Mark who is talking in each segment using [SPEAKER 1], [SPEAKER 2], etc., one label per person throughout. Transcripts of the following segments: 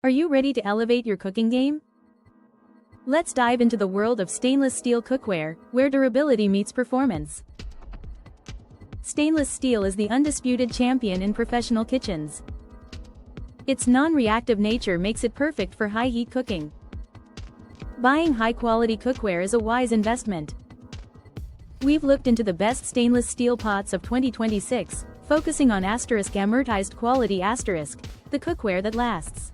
[SPEAKER 1] Are you ready to elevate your cooking game? Let's dive into the world of stainless steel cookware, where durability meets performance. Stainless steel is the undisputed champion in professional kitchens. Its non-reactive nature makes it perfect for high-heat cooking. Buying high-quality cookware is a wise investment. We've looked into the best stainless steel pots of 2026, focusing on amortized quality the cookware that lasts.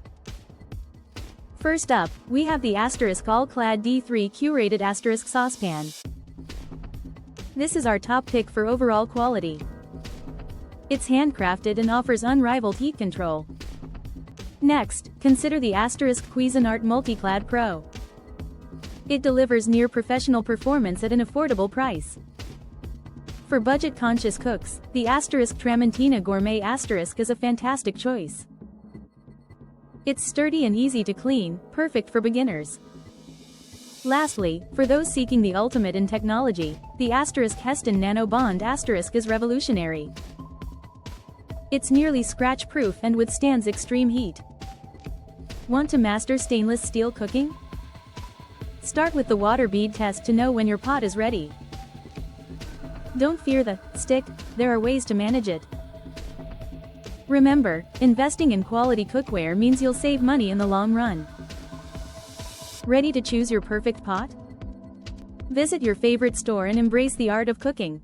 [SPEAKER 1] First up, we have the all-clad D3 Q-rated saucepan. This is our top pick for overall quality. It's handcrafted and offers unrivaled heat control. Next, consider the Cuisinart Multiclad Pro. It delivers near-professional performance at an affordable price. For budget-conscious cooks, the Tramontina Gourmet is a fantastic choice. It's sturdy and easy to clean, perfect for beginners. Lastly, for those seeking the ultimate in technology, the Heston Nano Bond is revolutionary. It's nearly scratch-proof and withstands extreme heat. Want to master stainless steel cooking? Start with the water bead test to know when your pot is ready. Don't fear the stick, there are ways to manage it. Remember, investing in quality cookware means you'll save money in the long run. Ready to choose your perfect pot? Visit your favorite store and embrace the art of cooking.